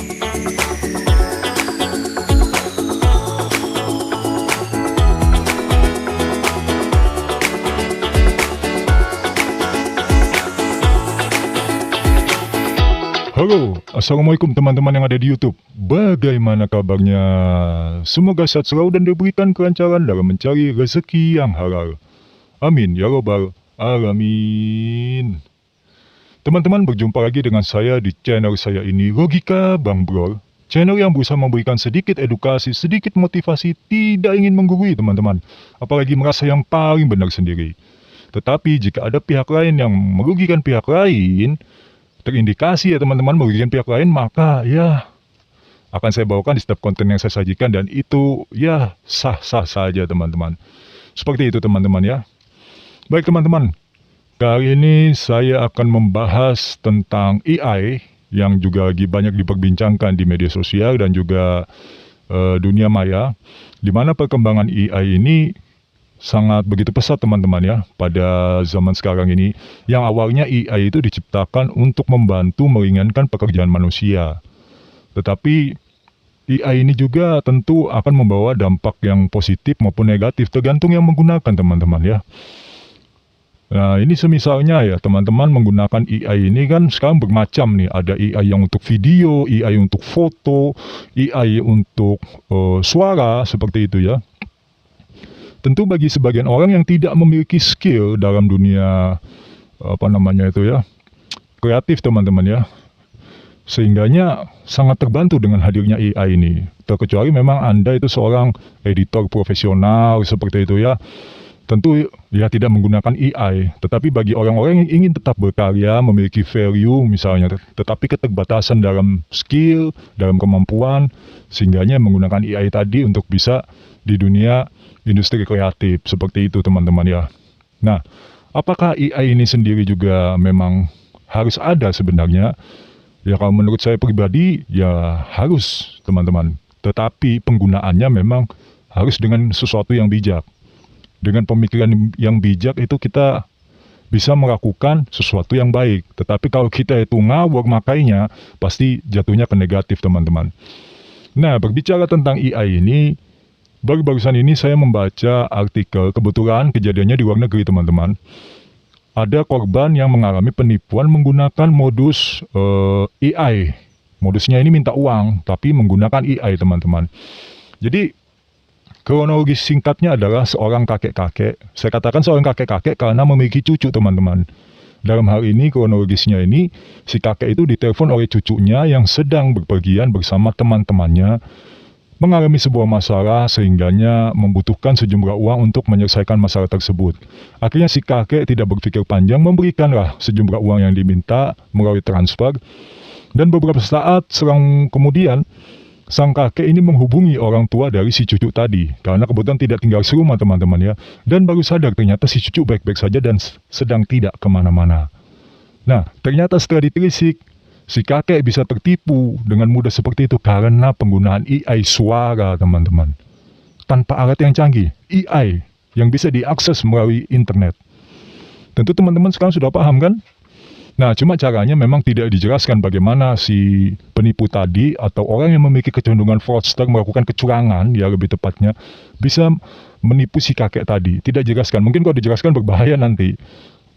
Halo, Assalamualaikum teman-teman yang ada di YouTube. Bagaimana kabarnya? Semoga sehat selalu dan diberikan kelancaran dalam mencari rezeki yang halal. Amin ya robbal alamin. Teman-teman, berjumpa lagi dengan saya di channel saya ini, Logika Bang Brol. Channel yang berusaha memberikan sedikit edukasi, sedikit motivasi, tidak ingin menggurui teman-teman. Apalagi merasa yang paling benar sendiri. Tetapi jika ada pihak lain yang merugikan pihak lain, terindikasi ya teman-teman merugikan pihak lain, maka ya akan saya bawakan di setiap konten yang saya sajikan, dan itu ya sah-sah saja teman-teman. Seperti itu teman-teman ya. Baik teman-teman, kali ini saya akan membahas tentang AI yang juga lagi banyak diperbincangkan di media sosial dan juga dunia maya, di mana perkembangan AI ini sangat begitu pesat teman-teman ya pada zaman sekarang ini, yang awalnya AI itu diciptakan untuk membantu meringankan pekerjaan manusia. Tetapi AI ini juga tentu akan membawa dampak yang positif maupun negatif tergantung yang menggunakan teman-teman ya. Nah ini semisalnya ya teman-teman menggunakan AI ini kan sekarang bermacam nih, ada AI yang untuk video, AI untuk foto, AI untuk suara, seperti itu ya. Tentu bagi sebagian orang yang tidak memiliki skill dalam dunia kreatif teman-teman ya, sehingganya sangat terbantu dengan hadirnya AI ini. Terkecuali memang Anda itu seorang editor profesional seperti itu ya, tentu ya tidak menggunakan AI. Tetapi bagi orang-orang yang ingin tetap berkarya, memiliki value misalnya, tetapi keterbatasan dalam skill, dalam kemampuan, sehingganya menggunakan AI tadi untuk bisa di dunia industri kreatif, seperti itu teman-teman ya. Nah, apakah AI ini sendiri juga memang harus ada sebenarnya? Ya kalau menurut saya pribadi ya harus teman-teman. Tetapi penggunaannya memang harus dengan sesuatu yang bijak. Dengan pemikiran yang bijak itu kita bisa melakukan sesuatu yang baik. Tetapi kalau kita itu ngawur makainya, pasti jatuhnya ke negatif teman-teman. Nah, berbicara tentang AI ini, baru-barusan ini saya membaca artikel, kebetulan kejadiannya di luar negeri teman-teman. Ada korban yang mengalami penipuan menggunakan modus AI. Modusnya ini minta uang, tapi menggunakan AI teman-teman. Jadi kronologis singkatnya adalah seorang kakek-kakek. Saya katakan seorang kakek-kakek karena memiliki cucu teman-teman. Dalam hal ini kronologisnya ini, si kakek itu ditelepon oleh cucunya yang sedang berpergian bersama teman-temannya, mengalami sebuah masalah sehingganya membutuhkan sejumlah uang untuk menyelesaikan masalah tersebut. Akhirnya si kakek tidak berpikir panjang, memberikanlah sejumlah uang yang diminta melalui transfer. Dan beberapa saat selang kemudian, sang kakek ini menghubungi orang tua dari si cucu tadi, karena kebetulan tidak tinggal serumah teman-teman ya. Dan baru sadar ternyata si cucu baik-baik saja dan sedang tidak kemana-mana. Nah, ternyata setelah ditelisik, si kakek bisa tertipu dengan mudah seperti itu karena penggunaan AI suara teman-teman. Tanpa alat yang canggih, AI yang bisa diakses melalui internet. Tentu teman-teman sekarang sudah paham kan? Nah, cuma caranya memang tidak dijelaskan bagaimana si penipu tadi atau orang yang memiliki kecenderungan fraudster melakukan kecurangan, ya lebih tepatnya, bisa menipu si kakek tadi. Tidak dijelaskan, mungkin kalau dijelaskan berbahaya nanti.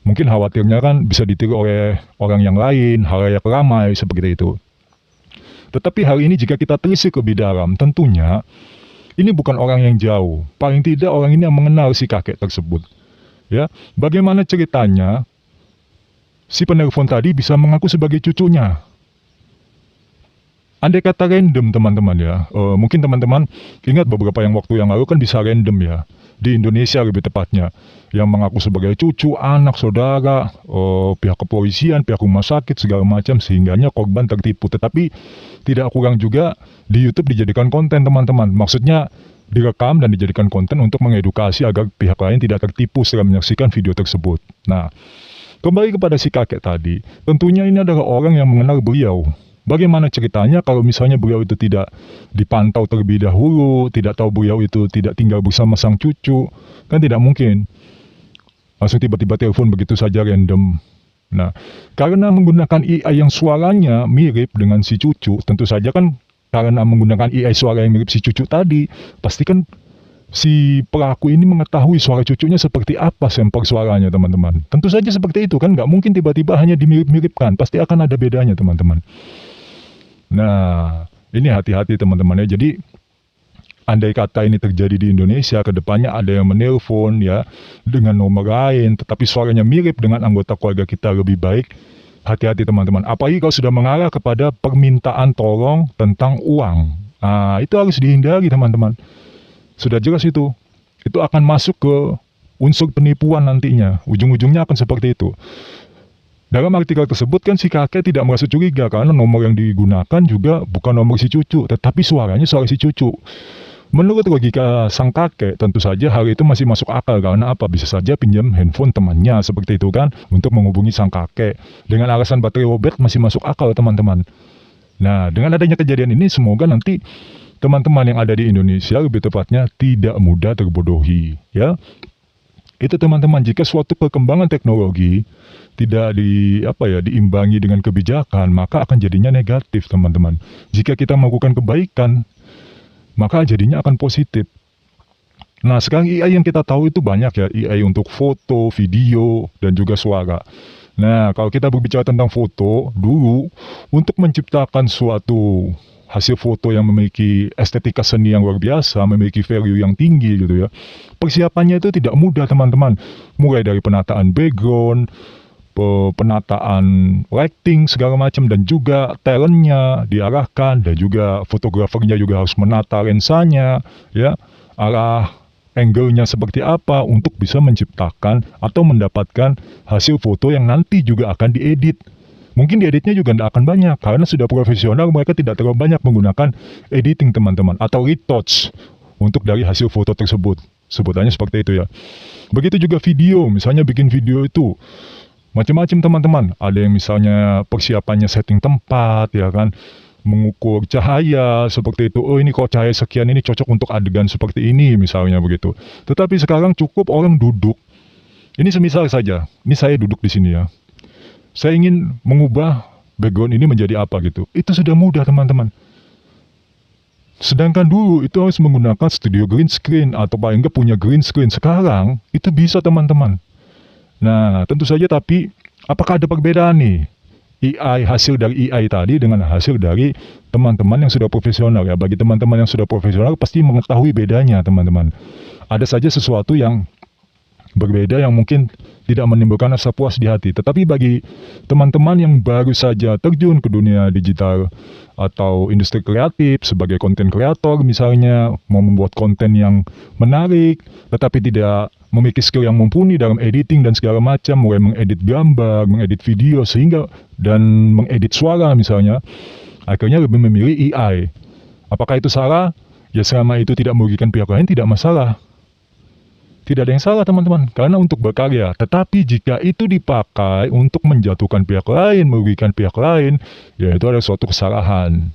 Mungkin khawatirnya kan bisa ditiru oleh orang yang lain, halayak ramai, seperti itu. Tetapi hal ini jika kita telisik lebih dalam, tentunya ini bukan orang yang jauh. Paling tidak orang ini yang mengenal si kakek tersebut. Ya, bagaimana ceritanya si penelpon tadi bisa mengaku sebagai cucunya? Andai kata random teman-teman ya, mungkin teman-teman ingat beberapa waktu yang lalu kan bisa random ya, di Indonesia lebih tepatnya, yang mengaku sebagai cucu, anak, saudara, pihak kepolisian, pihak rumah sakit, segala macam, sehingganya korban tertipu. Tetapi tidak kurang juga di YouTube dijadikan konten teman-teman, maksudnya direkam dan dijadikan konten untuk mengedukasi agar pihak lain tidak tertipu setelah menyaksikan video tersebut. Nah, kembali kepada si kakek tadi, tentunya ini adalah orang yang mengenal beliau. Bagaimana ceritanya kalau misalnya beliau itu tidak dipantau terlebih dahulu, tidak tahu beliau itu tidak tinggal bersama sang cucu, kan tidak mungkin langsung tiba-tiba telepon begitu saja random. Nah, karena menggunakan AI yang suaranya mirip dengan si cucu, tentu saja kan karena menggunakan AI suara yang mirip si cucu tadi, pasti kan si pelaku ini mengetahui suara cucunya seperti apa sampel suaranya, teman-teman. Tentu saja seperti itu kan, nggak mungkin tiba-tiba hanya dimirip-miripkan, pasti akan ada bedanya, teman-teman. Nah, ini hati-hati teman-teman ya. Jadi, andai kata ini terjadi di Indonesia, kedepannya ada yang menelpon ya dengan nomor lain, tetapi suaranya mirip dengan anggota keluarga kita, lebih baik hati-hati teman-teman. Apalagi kalau sudah mengarah kepada permintaan tolong tentang uang. Nah, itu harus dihindari teman-teman. Sudah jelas itu. Itu akan masuk ke unsur penipuan nantinya. Ujung-ujungnya akan seperti itu. Dalam artikel tersebut kan si kakek tidak merasa curiga karena nomor yang digunakan juga bukan nomor si cucu, tetapi suaranya suara si cucu. Menurut logika sang kakek, tentu saja hal itu masih masuk akal karena apa? Bisa saja pinjam handphone temannya seperti itu kan untuk menghubungi sang kakek. Dengan alasan baterai lowbat masih masuk akal teman-teman. Nah, dengan adanya kejadian ini semoga nanti teman-teman yang ada di Indonesia lebih tepatnya tidak mudah terbodohi ya. Itu teman-teman, jika suatu perkembangan teknologi tidak diimbangi dengan kebijakan, maka akan jadinya negatif teman-teman. Jika kita melakukan kebaikan, maka jadinya akan positif. Nah, sekarang AI yang kita tahu itu banyak ya, AI untuk foto, video, dan juga suara. Nah, kalau kita berbicara tentang foto, dulu untuk menciptakan suatu hasil foto yang memiliki estetika seni yang luar biasa, memiliki value yang tinggi gitu ya, persiapannya itu tidak mudah teman-teman. Mulai dari penataan background, penataan lighting segala macam, dan juga talentnya diarahkan, dan juga fotografernya juga harus menata lensanya ya, arah angle-nya seperti apa untuk bisa menciptakan atau mendapatkan hasil foto yang nanti juga akan diedit. Mungkin dieditnya juga tidak akan banyak karena sudah profesional, mereka tidak terlalu banyak menggunakan editing teman-teman atau retouch untuk dari hasil foto tersebut, sebutannya seperti itu ya. Begitu juga video, misalnya bikin video itu macam-macam teman-teman. Ada yang misalnya persiapannya setting tempat ya kan, mengukur cahaya seperti itu. Oh, ini kok cahaya sekian ini cocok untuk adegan seperti ini misalnya begitu. Tetapi sekarang cukup orang duduk. Ini semisal saja, ini saya duduk di sini ya. Saya ingin mengubah background ini menjadi apa gitu. Itu sudah mudah teman-teman. Sedangkan dulu itu harus menggunakan studio green screen atau paling nggak punya green screen. Sekarang itu bisa teman-teman. Nah, tentu saja, tapi apakah ada perbedaan nih? Hasil dari AI tadi dengan hasil dari teman-teman yang sudah profesional ya. Bagi teman-teman yang sudah profesional pasti mengetahui bedanya teman-teman. Ada saja sesuatu yang berbeda yang mungkin tidak menimbulkan rasa puas di hati. Tetapi bagi teman-teman yang baru saja terjun ke dunia digital atau industri kreatif sebagai konten kreator misalnya, mau membuat konten yang menarik tetapi tidak memiliki skill yang mumpuni dalam editing dan segala macam, mulai mengedit gambar, mengedit video, sehingga dan mengedit suara misalnya, akhirnya lebih memilih AI. Apakah itu salah? Ya selama itu tidak merugikan pihak lain tidak masalah. Tidak ada yang salah teman-teman, karena untuk berkarya. Tetapi jika itu dipakai untuk menjatuhkan pihak lain, merugikan pihak lain, ya itu adalah suatu kesalahan.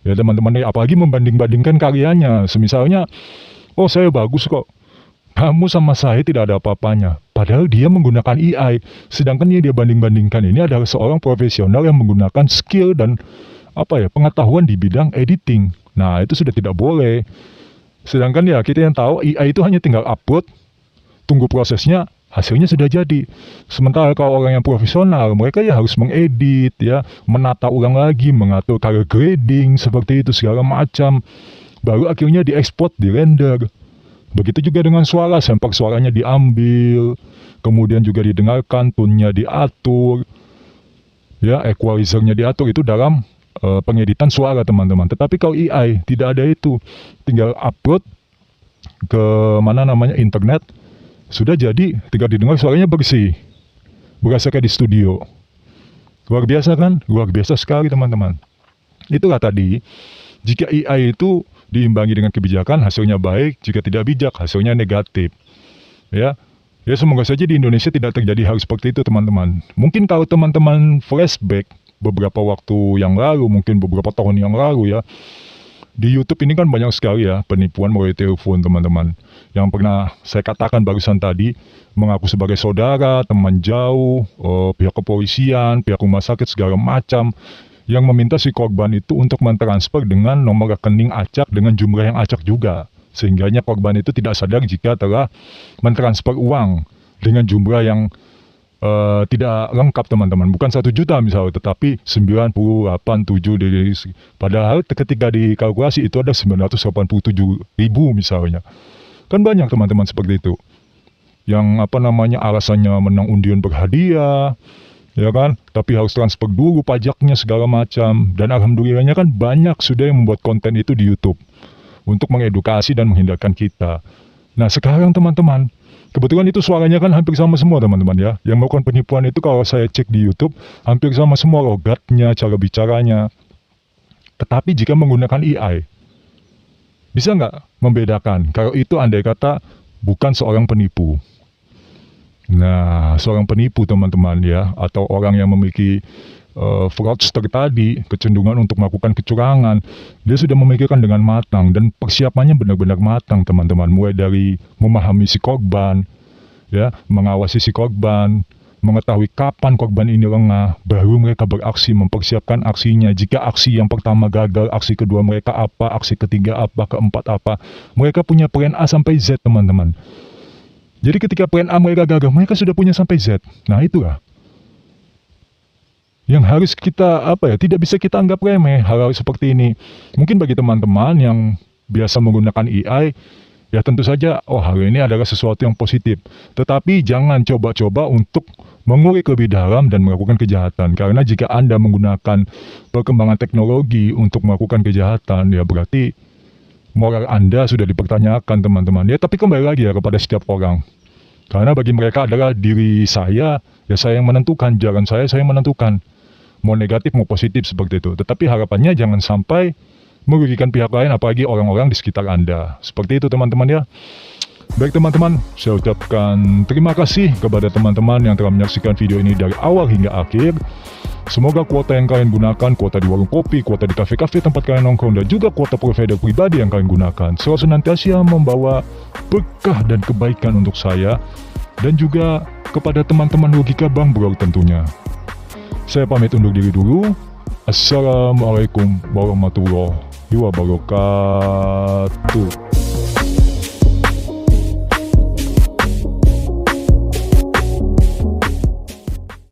Ya teman-teman, apalagi membanding-bandingkan karyanya. Semisalnya, oh saya bagus kok, kamu sama saya tidak ada apa-apanya. Padahal dia menggunakan AI. Sedangkan yang dia banding-bandingkan ini adalah seorang profesional yang menggunakan skill dan pengetahuan di bidang editing. Nah, itu sudah tidak boleh. Sedangkan ya kita yang tahu AI itu hanya tinggal upload, tunggu prosesnya, hasilnya sudah jadi. Sementara kalau orang yang profesional, mereka ya harus mengedit ya, menata ulang lagi, mengatur color grading seperti itu segala macam. Baru akhirnya diekspor, dirender. Begitu juga dengan suara, sampel suaranya diambil, kemudian juga didengarkan, tone-nya diatur, ya equalizer-nya diatur, itu dalam pengeditan suara teman-teman. Tetapi kalau AI tidak ada itu, tinggal upload ke internet, sudah jadi, tinggal didengar suaranya bersih, berasa kayak di studio. Luar biasa kan? Luar biasa sekali teman-teman. Itulah tadi, jika AI itu diimbangi dengan kebijakan, hasilnya baik. Jika tidak bijak, hasilnya negatif. Ya semoga saja di Indonesia tidak terjadi hal seperti itu teman-teman. Mungkin kalau teman-teman flashback beberapa waktu yang lalu, mungkin beberapa tahun yang lalu ya, Di YouTube ini kan banyak sekali ya penipuan melalui telepon teman-teman. Yang pernah saya katakan barusan tadi, mengaku sebagai saudara, teman jauh, pihak kepolisian, pihak rumah sakit segala macam, yang meminta si korban itu untuk mentransfer dengan nomor rekening acak dengan jumlah yang acak juga. Sehingganya korban itu tidak sadar jika telah mentransfer uang dengan jumlah yang tidak lengkap teman-teman, bukan 1 juta misalnya, tetapi 98,7 dari padahal ketika dikalkulasi itu ada 987.000 misalnya. Kan banyak teman-teman seperti itu. Yang alasannya menang undian berhadiah, ya kan? Tapi harus transfer dulu pajaknya segala macam. Dan alhamdulillahnya kan banyak sudah yang membuat konten itu di YouTube untuk mengedukasi dan menghindarkan kita. Nah, sekarang teman-teman, kebetulan itu suaranya kan hampir sama semua teman-teman ya. Yang melakukan penipuan itu kalau saya cek di YouTube, hampir sama semua logatnya, cara bicaranya. Tetapi jika menggunakan AI, bisa nggak membedakan kalau itu andai kata bukan seorang penipu? Nah, seorang penipu teman-teman ya, atau orang yang memiliki fraudster tadi, kecenderungan untuk melakukan kecurangan, dia sudah memikirkan dengan matang dan persiapannya benar-benar matang teman-teman, mulai dari memahami si korban, ya, mengawasi si korban, mengetahui kapan korban ini lengah, baru mereka beraksi, mempersiapkan aksinya. Jika aksi yang pertama gagal, aksi kedua mereka apa, aksi ketiga apa, keempat apa, mereka punya plan A sampai Z teman-teman. Jadi ketika plan A mereka gagal, mereka sudah punya sampai Z. Nah itulah yang harus kita tidak bisa kita anggap remeh hal-hal seperti ini. Mungkin bagi teman-teman yang biasa menggunakan AI, ya tentu saja hal ini adalah sesuatu yang positif. Tetapi jangan coba-coba untuk mengulik lebih dalam dan melakukan kejahatan. Karena jika Anda menggunakan perkembangan teknologi untuk melakukan kejahatan, ya berarti moral Anda sudah dipertanyakan teman-teman. Ya tapi kembali lagi ya kepada setiap orang. Karena bagi mereka adalah diri saya, ya saya yang menentukan, jalan saya yang menentukan. Mau negatif mau positif seperti itu. Tetapi harapannya jangan sampai merugikan pihak lain, apalagi orang-orang di sekitar Anda. Seperti itu teman-teman ya. Baik teman-teman, saya ucapkan terima kasih kepada teman-teman yang telah menyaksikan video ini dari awal hingga akhir. Semoga kuota yang kalian gunakan, kuota di warung kopi, kuota di kafe-kafe tempat kalian nongkrong, dan juga kuota provider pribadi yang kalian gunakan selalu senantiasa membawa berkah dan kebaikan untuk saya dan juga kepada teman-teman logika Bang Bro tentunya. Saya pamit undur diri dulu. Assalamualaikum warahmatullahi wabarakatuh.